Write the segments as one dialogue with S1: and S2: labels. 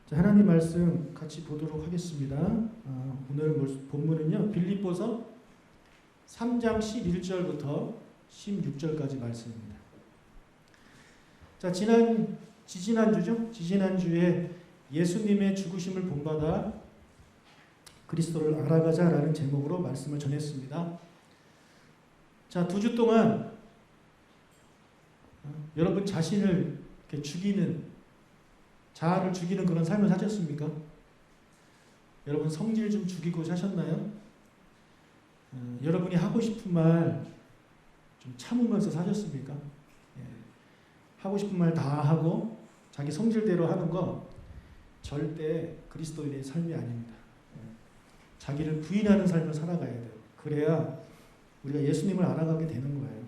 S1: 자, 하나님 말씀 같이 보도록 하겠습니다. 오늘 본문은요, 빌립보서 3장 11절부터 16절까지 말씀입니다. 자, 지지난주에 예수님의 죽으심을 본받아 그리스도를 알아가자라는 제목으로 말씀을 전했습니다. 자, 2주 동안 여러분 자신을 이렇게 자아를 죽이는 그런 삶을 사셨습니까? 여러분 성질 좀 죽이고 사셨나요? 여러분이 하고 싶은 말 좀 참으면서 사셨습니까? 하고 싶은 말 다 하고 자기 성질대로 하는 거 절대 그리스도인의 삶이 아닙니다. 자기를 부인하는 삶을 살아가야 돼요. 그래야 우리가 예수님을 알아가게 되는 거예요.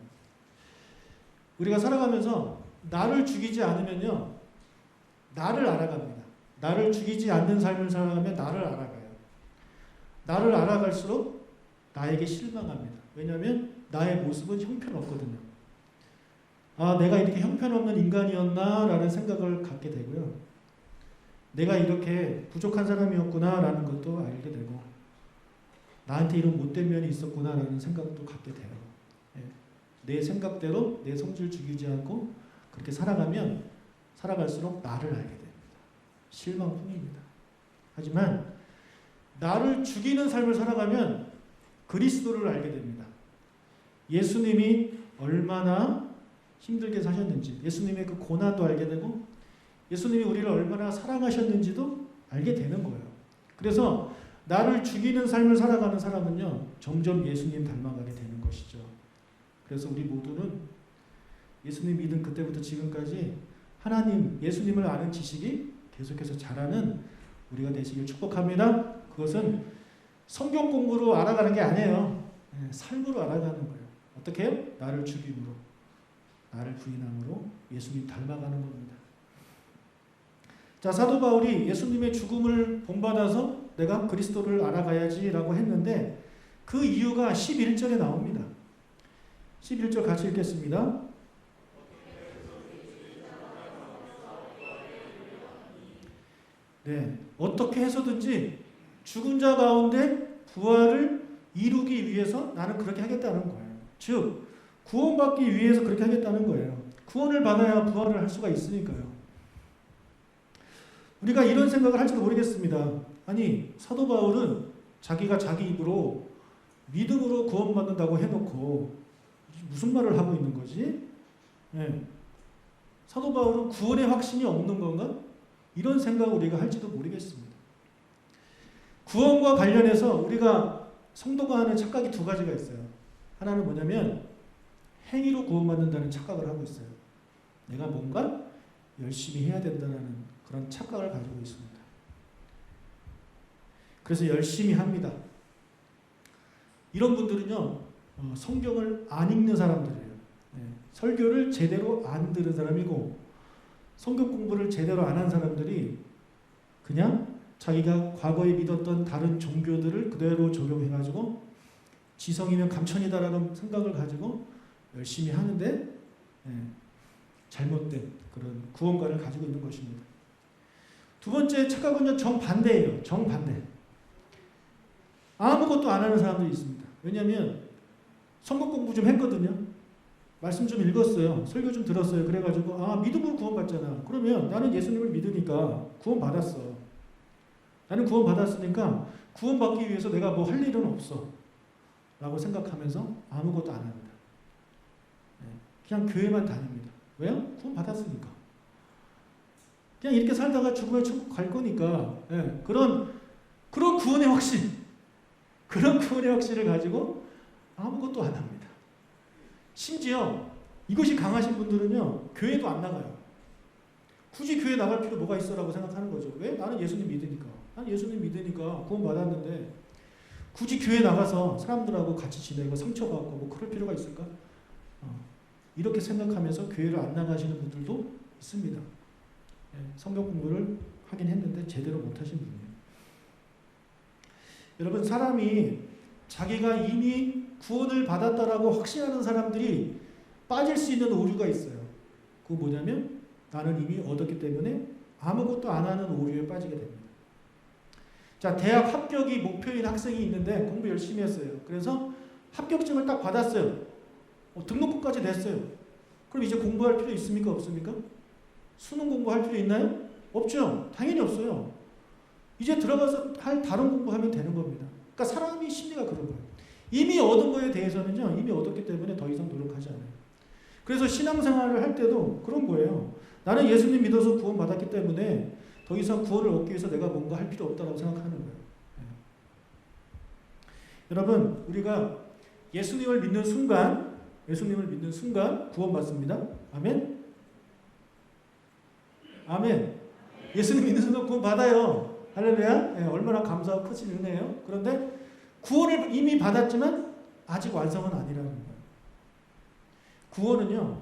S1: 우리가 살아가면서 나를 죽이지 않으면요, 나를 알아갑니다. 나를 죽이지 않는 삶을 살아가면 나를 알아가요. 나를 알아갈수록 나에게 실망합니다. 왜냐하면 나의 모습은 형편없거든요. 내가 이렇게 형편없는 인간이었나 라는 생각을 갖게 되고요. 내가 이렇게 부족한 사람이었구나 라는 것도 알게 되고, 나한테 이런 못된 면이 있었구나 라는 생각도 갖게 돼요. 내 생각대로 내 성질 죽이지 않고 그렇게 살아갈수록 나를 알게 됩니다. 실망뿐입니다. 하지만 나를 죽이는 삶을 살아가면 그리스도를 알게 됩니다. 예수님이 얼마나 힘들게 사셨는지, 예수님의 그 고난도 알게 되고, 예수님이 우리를 얼마나 사랑하셨는지도 알게 되는 거예요. 그래서 나를 죽이는 삶을 살아가는 사람은요, 점점 예수님 닮아가게 되는 것이죠. 그래서 우리 모두는 예수님 믿은 그때부터 지금까지 예수님을 아는 지식이 계속해서 자라는 우리가 되시길 축복합니다. 그것은 성경 공부로 알아가는 게 아니에요. 삶으로 알아가는 거예요. 어떻게 해요? 나를 죽임으로, 나를 부인함으로 예수님 닮아가는 겁니다. 자, 사도 바울이 예수님의 죽음을 본받아서 내가 그리스도를 알아가야지라고 했는데 그 이유가 11절에 나옵니다. 11절 같이 읽겠습니다. 네, 어떻게 해서든지 죽은 자 가운데 부활을 이루기 위해서 나는 그렇게 하겠다는 거예요. 즉, 구원받기 위해서 그렇게 하겠다는 거예요. 구원을 받아야 부활을 할 수가 있으니까요. 우리가 이런 생각을 할지도 모르겠습니다. 아니, 사도 바울은 자기가 자기 입으로 믿음으로 구원받는다고 해놓고 무슨 말을 하고 있는 거지? 사도 바울은 구원의 확신이 없는 건가? 이런 생각을 우리가 할지도 모르겠습니다. 구원과 관련해서 우리가 성도가 하는 착각이 두 가지가 있어요. 하나는 뭐냐면 행위로 구원받는다는 착각을 하고 있어요. 내가 뭔가 열심히 해야 된다는 그런 착각을 가지고 있습니다. 그래서 열심히 합니다. 이런 분들은요, 성경을 안 읽는 사람들이에요. 설교를 제대로 안 들은 사람이고, 성경 공부를 제대로 안 한 사람들이 그냥 자기가 과거에 믿었던 다른 종교들을 그대로 적용해가지고 지성이면 감천이다라는 생각을 가지고 열심히 하는데 잘못된 그런 구원관을 가지고 있는 것입니다. 두 번째 착각은요, 정반대예요. 정반대. 아무것도 안 하는 사람들이 있습니다. 왜냐하면 성경 공부 좀 했거든요. 말씀 좀 읽었어요. 설교 좀 들었어요. 그래가지고 믿음으로 구원받잖아. 그러면 나는 예수님을 믿으니까 구원받았어. 나는 구원받았으니까 구원받기 위해서 내가 뭐 할 일은 없어 라고 생각하면서 아무것도 안 합니다. 그냥 교회만 다닙니다. 왜요? 구원받았으니까. 그냥 이렇게 살다가 죽으면 천국 갈 거니까. 그런 구원의 확신, 그런 구원의 확신을 가지고 아무것도 안 합니다. 심지어 이것이 강하신 분들은요, 교회도 안 나가요. 굳이 교회 나갈 필요 뭐가 있어라고 생각하는 거죠. 왜? 나는 예수님 믿으니까. 나는 예수님 믿으니까 구원 받았는데 굳이 교회 나가서 사람들하고 같이 지내고 상처받고 뭐 그럴 필요가 있을까? 이렇게 생각하면서 교회를 안 나가시는 분들도 있습니다. 성경 공부를 하긴 했는데 제대로 못하신 분이에요. 여러분, 사람이 자기가 이미 구원을 받았다라고 확신하는 사람들이 빠질 수 있는 오류가 있어요. 그거 뭐냐면 나는 이미 얻었기 때문에 아무것도 안 하는 오류에 빠지게 됩니다. 자, 대학 합격이 목표인 학생이 있는데 공부 열심히 했어요. 그래서 합격증을 딱 받았어요. 등록금까지 냈어요. 그럼 이제 공부할 필요 있습니까? 없습니까? 수능 공부할 필요 있나요? 없죠. 당연히 없어요. 이제 들어가서 할 다른 공부하면 되는 겁니다. 그러니까 사람이 심리가 그런 거예요. 이미 얻은 거에 대해서는요, 이미 얻었기 때문에 더 이상 노력하지 않아요. 그래서 신앙생활을 할 때도 그런 거예요. 나는 예수님 믿어서 구원 받았기 때문에 더 이상 구원을 얻기 위해서 내가 뭔가 할 필요 없다고 생각하는 거예요. 네. 여러분, 우리가 예수님을 믿는 순간 구원받습니다. 아멘? 아멘. 예수님 믿는 순간 구원받아요. 할렐루야. 네, 얼마나 감사하고 크신 은혜예요. 그런데 구원을 이미 받았지만 아직 완성은 아니라는 거예요. 구원은요,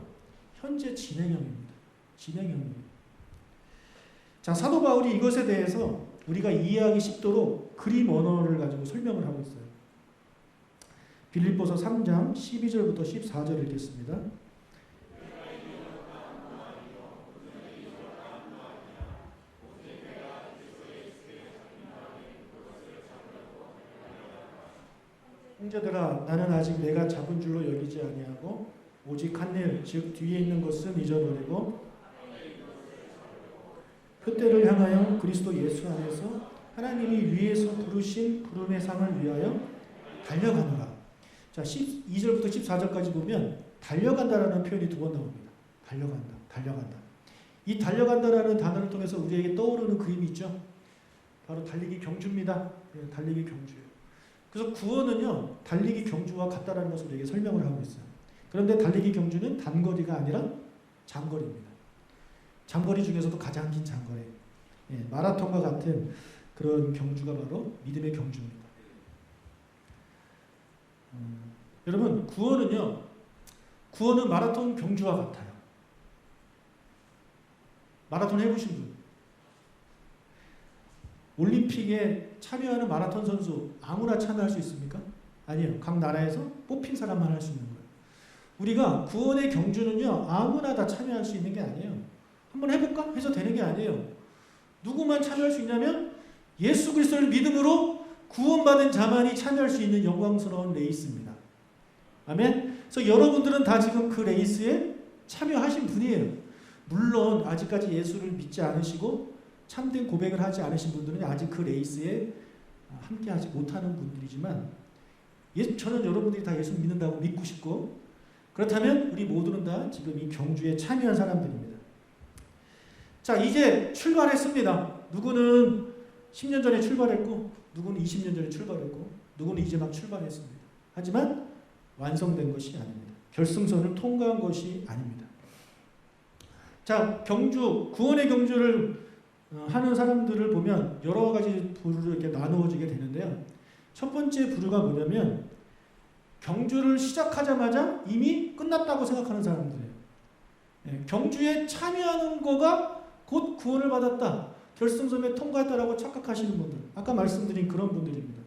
S1: 현재 진행형입니다. 진행형입니다. 자, 사도 바울이 이것에 대해서 우리가 이해하기 쉽도록 그림 언어를 가지고 설명을 하고 있어요. 빌립보서 3장 12절부터 14절 읽겠습니다. 형제들아, 나는 아직 내가 잡은 줄로 여기지 아니하고 오직 한 일, 즉 뒤에 있는 것은 잊어버리고 표대를 향하여 그리스도 예수 안에서 하나님이 위에서 부르신 부름의 상을 위하여 달려가노라. 자, 12절부터 14절까지 보면 달려간다라는 표현이 두 번 나옵니다. 달려간다. 이 달려간다라는 단어를 통해서 우리에게 떠오르는 그림이 있죠. 바로 달리기 경주입니다. 네, 달리기 경주예요. 그래서 구원은요, 달리기 경주와 같다라는 것을 우리에게 설명을 하고 있어요. 그런데 달리기 경주는 단거리가 아니라 장거리입니다. 장거리 중에서도 가장 긴 장거리. 예, 마라톤과 같은 그런 경주가 바로 믿음의 경주입니다. 여러분, 구원은 마라톤 경주와 같아요. 마라톤 해보신 분? 올림픽에 참여하는 마라톤 선수 아무나 참여할 수 있습니까? 아니에요. 각 나라에서 뽑힌 사람만 할 수 있는 거예요. 우리가 구원의 경주는요, 아무나 다 참여할 수 있는 게 아니에요. 한번 해볼까? 해서 되는 게 아니에요. 누구만 참여할 수 있냐면 예수 그리스도를 믿음으로 구원받은 자만이 참여할 수 있는 영광스러운 레이스입니다. 아멘? 그래서 여러분들은 다 지금 그 레이스에 참여하신 분이에요. 물론 아직까지 예수를 믿지 않으시고 참된 고백을 하지 않으신 분들은 아직 그 레이스에 함께하지 못하는 분들이지만, 저는 여러분들이 다 예수 믿는다고 믿고 싶고, 그렇다면 우리 모두는 다 지금 이 경주에 참여한 사람들입니다. 자, 이제 출발했습니다. 누구는 10년 전에 출발했고, 누구는 20년 전에 출발했고, 누구는 이제 막 출발했습니다. 하지만 완성된 것이 아닙니다. 결승선을 통과한 것이 아닙니다. 자, 구원의 경주를 하는 사람들을 보면 여러 가지 부류로 이렇게 나누어지게 되는데요. 첫 번째 부류가 뭐냐면 경주를 시작하자마자 이미 끝났다고 생각하는 사람들이에요. 경주에 참여하는 거가 곧 구원을 받았다, 결승선에 통과했다라고 착각하시는 분들, 아까 말씀드린 그런 분들입니다.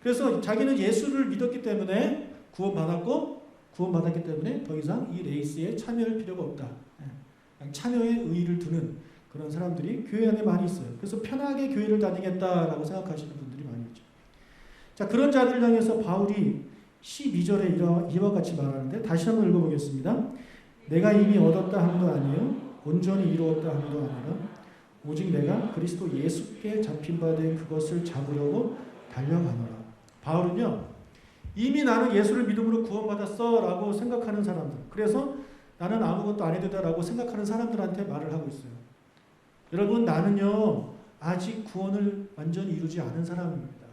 S1: 그래서 자기는 예수를 믿었기 때문에 구원받았기 때문에 더 이상 이 레이스에 참여할 필요가 없다, 참여에 의의를 두는 그런 사람들이 교회 안에 많이 있어요. 그래서 편하게 교회를 다니겠다라고 생각하시는 분들이 많이 있죠. 자, 그런 자들을 향해서 바울이 12절에 이와 같이 말하는데, 다시 한번 읽어보겠습니다. 내가 이미 얻었다 함도 아니요 온전히 이루었다 함도 아니라 오직 내가 그리스도 예수께 잡힌 바 된 그것을 잡으려고 달려가노라. 바울은요, 이미 나는 예수를 믿음으로 구원받았어 라고 생각하는 사람들, 그래서 나는 아무것도 안 해도 되라고 생각하는 사람들한테 말을 하고 있어요. 여러분, 나는요 아직 구원을 완전히 이루지 않은 사람입니다.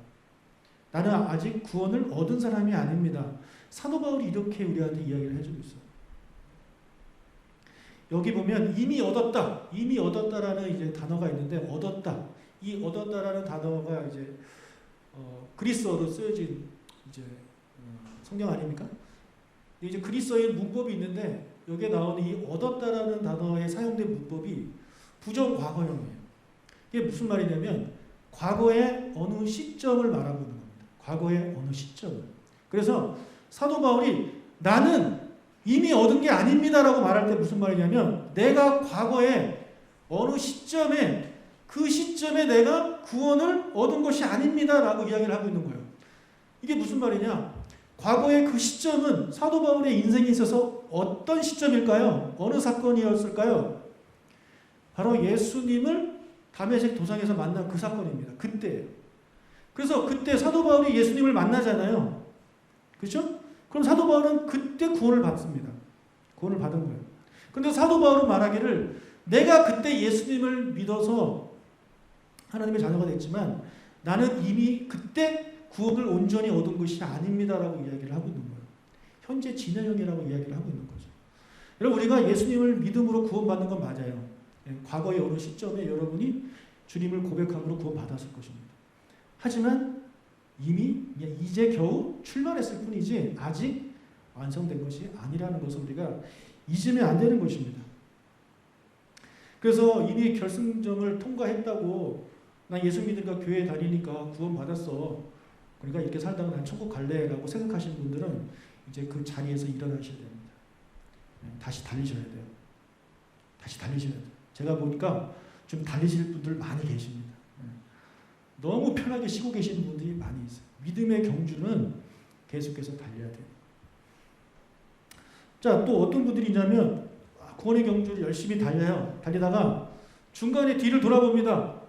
S1: 나는 아직 구원을 얻은 사람이 아닙니다. 사도 바울이 이렇게 우리한테 이야기를 해주고 있어요. 여기 보면 이미 얻었다라는 이제 단어가 있는데, 이 얻었다라는 단어가 이제 그리스어로 쓰여진 이제 성경 아닙니까? 이제 그리스어의 문법이 있는데, 여기에 나오는 이 얻었다라는 단어에 사용된 문법이 부정 과거형이에요. 이게 무슨 말이냐면 과거의 어느 시점을 말하고 있는 겁니다. 과거의 어느 시점을. 그래서 사도 바울이 나는 이미 얻은 게 아닙니다라고 말할 때 무슨 말이냐면, 내가 과거에 어느 시점에 그 시점에 내가 구원을 얻은 것이 아닙니다 라고 이야기를 하고 있는 거예요. 이게 무슨 말이냐? 과거의 그 시점은 사도 바울의 인생에 있어서 어떤 시점일까요? 어느 사건이었을까요? 바로 예수님을 다메섹 도상에서 만난 그 사건입니다. 그때예요. 그래서 그때 사도 바울이 예수님을 만나잖아요. 그렇죠? 그럼 사도 바울은 그때 구원을 받습니다. 구원을 받은 거예요. 근데 사도 바울은 말하기를 내가 그때 예수님을 믿어서 하나님의 자녀가 됐지만 나는 이미 그때 구원을 온전히 얻은 것이 아닙니다라고 이야기를 하고 있는 거예요. 현재 진행형이라고 이야기를 하고 있는 거죠. 여러분 우리가 예수님을 믿음으로 구원받는 건 맞아요. 과거의 어느 시점에 여러분이 주님을 고백함으로 구원받았을 것입니다. 하지만 이미 이제 겨우 출발했을 뿐이지 아직 완성된 것이 아니라는 것을 우리가 잊으면 안 되는 것입니다. 그래서 이미 결승점을 통과했다고 나 예수 믿으니까 교회 다니니까 구원받았어. 그러니까 이렇게 살다가 난 천국 갈래라고 생각하시는 분들은 이제 그 자리에서 일어나셔야 됩니다. 다시 달리셔야 돼요. 다시 달리셔야 돼요. 제가 보니까 좀 달리실 분들 많이 계십니다. 너무 편하게 쉬고 계시는 분들이 많이 있어요. 믿음의 경주는 계속해서 달려야 돼요. 자, 또 어떤 분들이 있냐면 구원의 경주를 열심히 달려요. 달리다가 중간에 뒤를 돌아봅니다.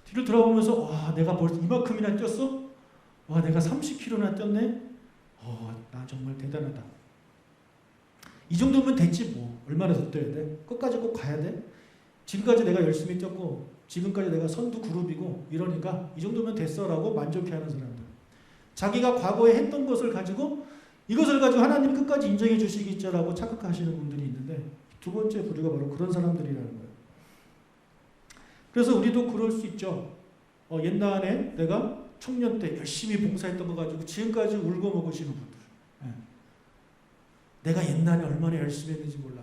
S1: 뒤를 돌아보면서 와, 내가 벌써 이만큼이나 뛰었어? 와, 내가 30km나 뛰었네? 나 정말 대단하다. 이 정도면 됐지 뭐. 얼마나 더 뛰어야 돼? 끝까지 꼭 가야 돼? 지금까지 내가 열심히 뛰었고 지금까지 내가 선두 그룹이고 이러니까 이 정도면 됐어라고 만족해하는 사람들. 자기가 과거에 했던 것을 가지고 이것을 가지고 하나님이 끝까지 인정해 주시겠죠라고 착각하시는 분들이 있는데 두 번째 부류가 바로 그런 사람들이라는 거예요. 그래서 우리도 그럴 수 있죠. 옛날에 내가 청년 때 열심히 봉사했던 거 가지고 지금까지 울고 먹으시는 분들. 내가 옛날에 얼마나 열심히 했는지 몰라.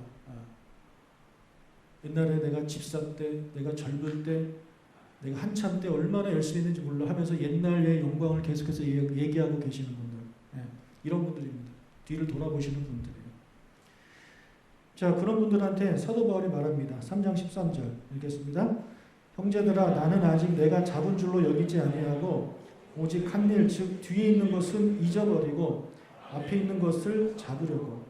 S1: 옛날에 내가 집사 때, 내가 젊을 때, 내가 한참 때 얼마나 열심히 했는지 몰라 하면서 옛날의 영광을 계속해서 얘기하고 계시는 분들. 이런 분들입니다. 뒤를 돌아보시는 분들이에요. 자, 그런 분들한테 사도 바울이 말합니다. 3장 13절 읽겠습니다. 형제들아 나는 아직 내가 잡은 줄로 여기지 아니하고 오직 한 일 즉 뒤에 있는 것은 잊어버리고 앞에 있는 것을 잡으려고.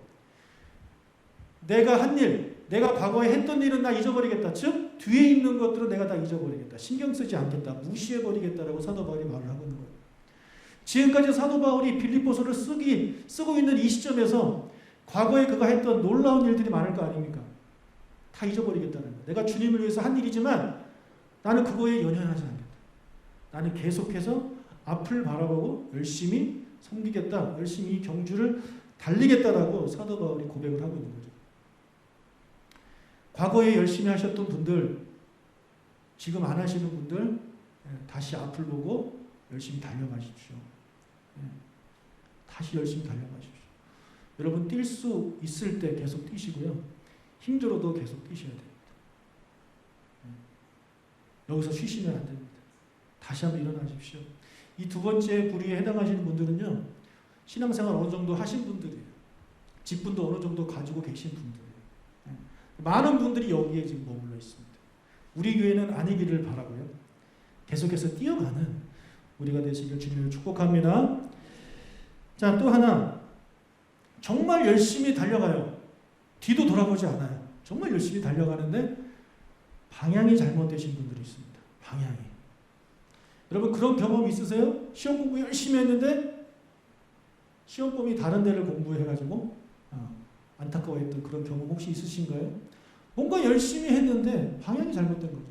S1: 내가 한 일, 내가 과거에 했던 일은 나 잊어버리겠다. 즉 뒤에 있는 것들은 내가 다 잊어버리겠다. 신경 쓰지 않겠다. 무시해버리겠다라고 사도 바울이 말을 하고 있는 거예요. 지금까지 사도 바울이 빌립보서를 쓰고 있는 이 시점에서 과거에 그가 했던 놀라운 일들이 많을 거 아닙니까? 다 잊어버리겠다는 거예요. 내가 주님을 위해서 한 일이지만 나는 그거에 연연하지 않겠다. 나는 계속해서 앞을 바라보고 열심히 섬기겠다. 열심히 이 경주를 달리겠다라고 사도 바울이 고백을 하고 있는 거죠. 과거에 열심히 하셨던 분들, 지금 안 하시는 분들 다시 앞을 보고 열심히 달려가십시오. 다시 열심히 달려가십시오. 여러분 뛸 수 있을 때 계속 뛰시고요. 힘들어도 계속 뛰셔야 됩니다. 여기서 쉬시면 안 됩니다. 다시 한번 일어나십시오. 이 두 번째 부류에 해당하시는 분들은요. 신앙생활 어느 정도 하신 분들이에요. 직분도 어느 정도 가지고 계신 분들이에요. 많은 분들이 여기에 지금 머물러 있습니다. 우리 교회는 아니기를 바라고요. 계속해서 뛰어가는 우리가 되시길 주님을 축복합니다. 자, 또 하나 정말 열심히 달려가요. 뒤도 돌아보지 않아요. 정말 열심히 달려가는데 방향이 잘못되신 분들이 있습니다. 방향이. 여러분 그런 경험 있으세요? 시험 공부 열심히 했는데 시험범위 다른 데를 공부해가지고 안타까워했던 그런 경험 혹시 있으신가요? 뭔가 열심히 했는데 방향이 잘못된 거죠.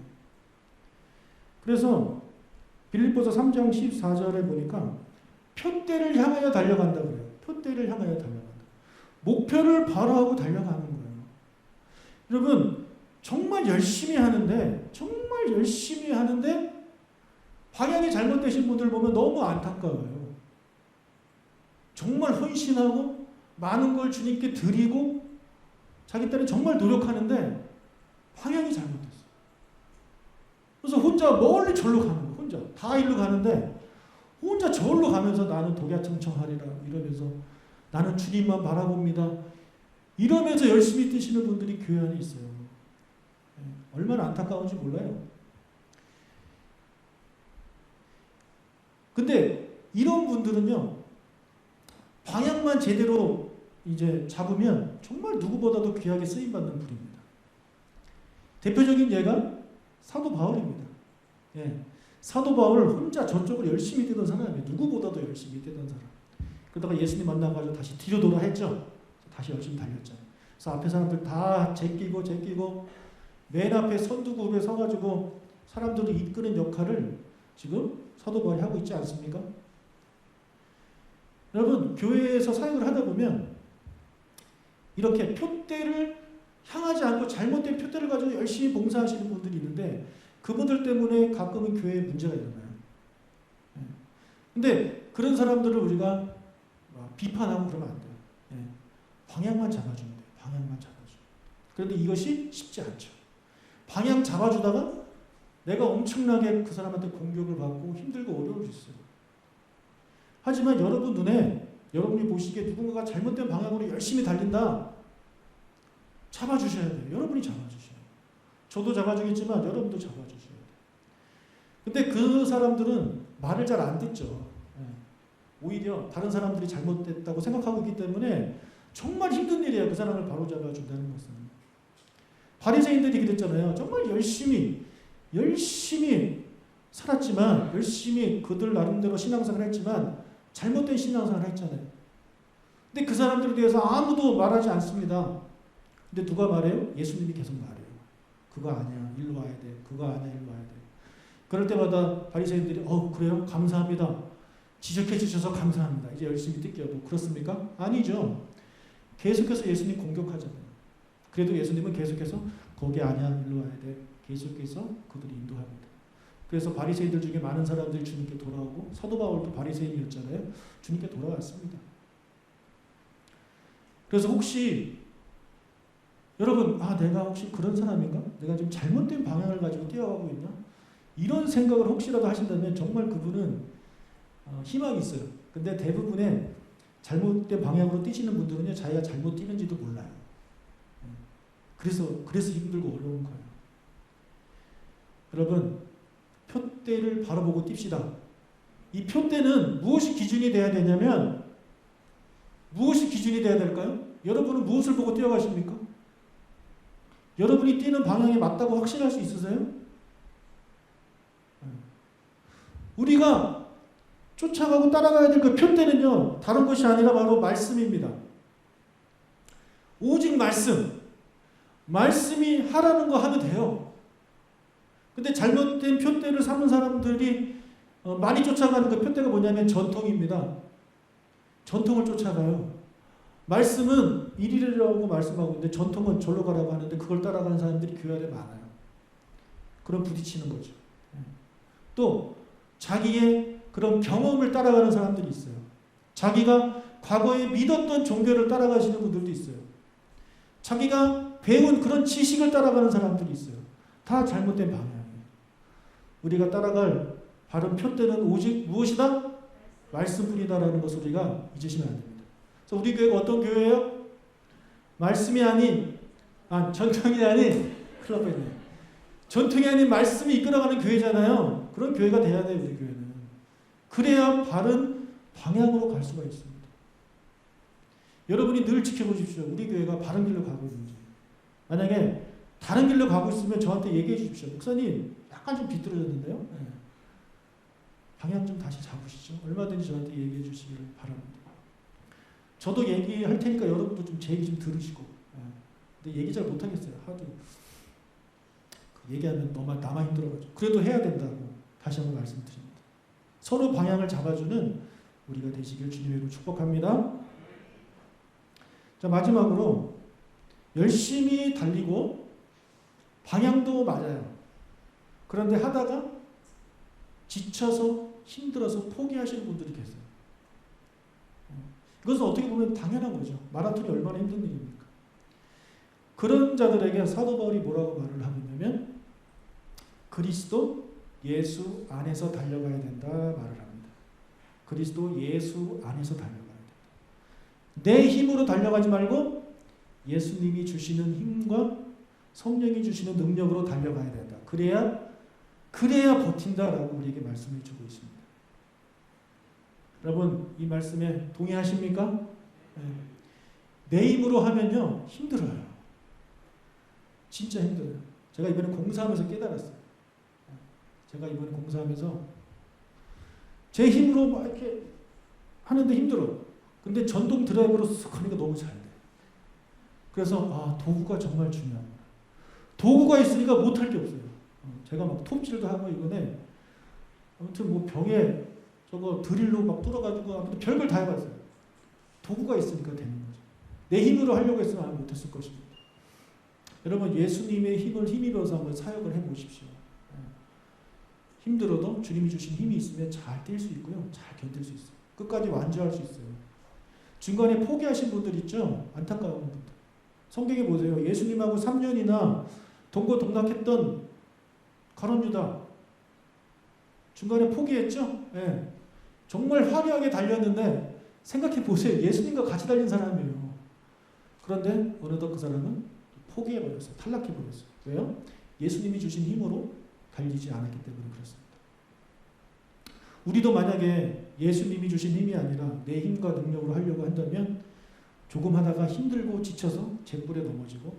S1: 그래서 빌립보서 3장 14절에 보니까 표대를 향하여 달려간다 그래요. 표대를 향하여 달려간다. 목표를 바라하고 달려가는 거예요. 여러분 정말 열심히 하는데 방향이 잘못되신 분들 보면 너무 안타까워요. 정말 헌신하고 많은 걸 주님께 드리고 자기 딴에 정말 노력하는데 방향이 잘못됐어요. 그래서 혼자 멀리 절로 가는 거예요. 혼자 다 일로 가는데 혼자 절로 가면서 나는 독야청청하리라 이러면서 나는 주님만 바라봅니다. 이러면서 열심히 뛰시는 분들이 교회 안에 있어요. 얼마나 안타까운지 몰라요. 근데 이런 분들은요, 방향만 제대로 이제 잡으면 정말 누구보다도 귀하게 쓰임받는 분입니다. 대표적인 예가 사도 바울입니다. 예. 사도 바울 혼자 저쪽으로 열심히 뛰던 사람이에요. 누구보다도 열심히 뛰던 사람. 그러다가 예수님 만나가지고 다시 뒤로 돌아 했죠. 다시 열심히 달렸죠. 그래서 앞에 사람들 다 제끼고 맨 앞에 선두급에 서가지고 사람들을 이끄는 역할을 지금 사도 바울이 하고 있지 않습니까? 여러분, 교회에서 사역을 하다 보면 이렇게 표대를 향하지 않고 잘못된 표대를 가지고 열심히 봉사하시는 분들이 있는데 그분들 때문에 가끔은 교회에 문제가 일어나요. 근데 그런 사람들을 우리가 비판하고 그러면 안 돼요. 방향만 잡아주면 돼요. 방향만 잡아주면. 그런데 이것이 쉽지 않죠. 방향 잡아주다가 내가 엄청나게 그 사람한테 공격을 받고 힘들고 어려울 수 있어요. 하지만 여러분 눈에, 여러분이 보시기에 누군가가 잘못된 방향으로 열심히 달린다. 잡아주셔야 돼요. 여러분이 잡아주셔야 돼요. 저도 잡아주겠지만 여러분도 잡아주셔야 돼요. 근데 그 사람들은 말을 잘 안 듣죠. 오히려 다른 사람들이 잘못됐다고 생각하고 있기 때문에 정말 힘든 일이에요. 그 사람을 바로 잡아준다는 것은. 바리새인들이 그랬잖아요. 정말 열심히 살았지만, 열심히 그들 나름대로 신앙생활을 했지만 잘못된 신앙생활을 했잖아요. 근데 그 사람들에 대해서 아무도 말하지 않습니다. 근데 누가 말해요? 예수님이 계속 말해요. 그거 아니야. 일로 와야 돼. 그거 아니야. 일로 와야 돼. 그럴 때마다 바리새인들이 그래요? 감사합니다. 지적해 주셔서 감사합니다. 이제 열심히 뛸게요. 뭐 그렇습니까? 아니죠. 계속해서 예수님 공격하잖아요. 그래도 예수님은 계속해서 거기 아니야. 일로 와야 돼. 계속해서 그들이 인도합니다. 그래서 바리새인들 중에 많은 사람들이 주님께 돌아오고 사도 바울도 바리새인이었잖아요. 주님께 돌아왔습니다. 그래서 혹시 여러분, 내가 혹시 그런 사람인가? 내가 지금 잘못된 방향을 가지고 뛰어가고 있나? 이런 생각을 혹시라도 하신다면 정말 그분은 희망이 있어요. 근데 대부분의 잘못된 방향으로 뛰시는 분들은요, 자기가 잘못 뛰는지도 몰라요. 그래서 힘들고 어려운 거예요. 여러분, 표대를 바로 보고 뜁시다. 이 표대는 무엇이 기준이 돼야 되냐면, 무엇이 기준이 돼야 될까요? 여러분은 무엇을 보고 뛰어가십니까? 여러분이 뛰는 방향이 맞다고 확신할 수 있으세요? 우리가 쫓아가고 따라가야 될 그 표대는요, 다른 것이 아니라 바로 말씀입니다. 오직 말씀이 하라는 거 하면 돼요. 근데 잘못된 표대를 삼은 사람들이 많이 쫓아가는 그 표대가 뭐냐면 전통입니다. 전통을 쫓아가요. 말씀은 이리라고 말씀하고 있는데 전통은 절로 가라고 하는데 그걸 따라가는 사람들이 교회 안에 많아요. 그럼 부딪히는 거죠. 또 자기의 그런 경험을 따라가는 사람들이 있어요. 자기가 과거에 믿었던 종교를 따라가시는 분들도 있어요. 자기가 배운 그런 지식을 따라가는 사람들이 있어요. 다 잘못된 방향이에요. 우리가 따라갈 바른 표대는 오직 무엇이다? 말씀뿐이다라는 것을 우리가 잊으시면 안 됩니다. 그래서 우리 교회가 어떤 교회예요? 말씀이 아닌, 전통이 아닌, 큰일 날 뻔했네. 전통이 아닌 말씀이 이끌어가는 교회잖아요. 그런 교회가 돼야 돼요, 우리 교회는. 그래야 바른 방향으로 갈 수가 있습니다. 여러분이 늘 지켜보십시오. 우리 교회가 바른 길로 가고 있는지. 만약에 다른 길로 가고 있으면 저한테 얘기해 주십시오. 목사님, 약간 좀 비뚤어졌는데요. 네. 방향 좀 다시 잡으시죠. 얼마든지 저한테 얘기해 주시길 바랍니다. 저도 얘기할 테니까 여러분도 좀 제 얘기 좀 들으시고. 근데 얘기 잘 못하겠어요. 하도 얘기하면 나만 힘들어가지고. 그래도 해야 된다고 다시 한번 말씀드립니다. 서로 방향을 잡아주는 우리가 되시길 주님의 이름으로 축복합니다. 자, 마지막으로 열심히 달리고 방향도 맞아요. 그런데 하다가 지쳐서 힘들어서 포기하시는 분들이 계세요. 이것은 어떻게 보면 당연한 거죠. 마라톤이 얼마나 힘든 일입니까? 그런 자들에게 사도 바울이 뭐라고 말을 하고 있냐면 그리스도 예수 안에서 달려가야 된다 말을 합니다. 그리스도 예수 안에서 달려가야 된다. 내 힘으로 달려가지 말고 예수님이 주시는 힘과 성령이 주시는 능력으로 달려가야 된다. 그래야 버틴다라고 우리에게 말씀해 주고 있습니다. 여러분 이 말씀에 동의하십니까? 내 힘으로 하면요 힘들어요. 진짜 힘들어요. 제가 이번에 공사하면서 깨달았어요. 제가 이번에 공사하면서 제 힘으로 막 이렇게 하는데 힘들어요. 근데 전동 드라이버로 쓱 하니까 너무 잘 돼. 그래서 도구가 정말 중요합니다. 도구가 있으니까 못할 게 없어요. 제가 막 톱질도 하고 이번에 아무튼 뭐 벽에 저거 드릴로 막 뚫어가지고 아무튼 별걸 다 해봤어요. 도구가 있으니까 되는 거죠. 내 힘으로 하려고 했으면 못했을 것입니다. 여러분 예수님의 힘을 힘입어서 한번 사역을 해보십시오. 힘들어도 주님이 주신 힘이 있으면 잘 뛸 수 있고요. 잘 견딜 수 있어요. 끝까지 완주할 수 있어요. 중간에 포기하신 분들 있죠? 안타까운 분들. 성경에 보세요. 예수님하고 3년이나 동고동락했던 가룟 유다. 중간에 포기했죠? 네. 정말 화려하게 달렸는데 생각해 보세요. 예수님과 같이 달린 사람이에요. 그런데 어느덧 그 사람은 포기해버렸어요. 탈락해버렸어요. 왜요? 예수님이 주신 힘으로 달리지 않았기 때문에 그렇습니다. 우리도 만약에 예수님이 주신 힘이 아니라 내 힘과 능력으로 하려고 한다면 조금 하다가 힘들고 지쳐서 잿불에 넘어지고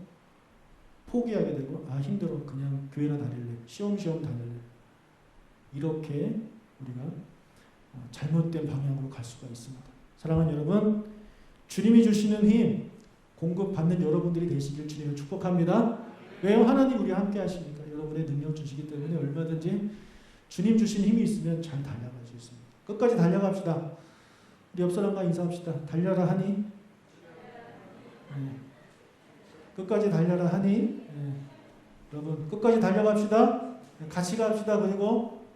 S1: 포기하게 되고 힘들어 그냥 교회나 다닐래 쉬엄쉬엄 다닐래 이렇게 우리가 잘못된 방향으로 갈 수가 있습니다. 사랑하는 여러분 주님이 주시는 힘 공급받는 여러분들이 되시길 주님을 축복합니다. 왜요? 하나님 우리와 함께 하시니까 여러분의 능력 주시기 때문에 얼마든지 주님 주신 힘이 있으면 잘 달려갈 수 있습니다. 끝까지 달려갑시다. 우리 옆 사람과 인사합시다. 달려라 하니 끝까지 달려라 하니 여러분 끝까지 달려갑시다. 같이 갑시다. 그리고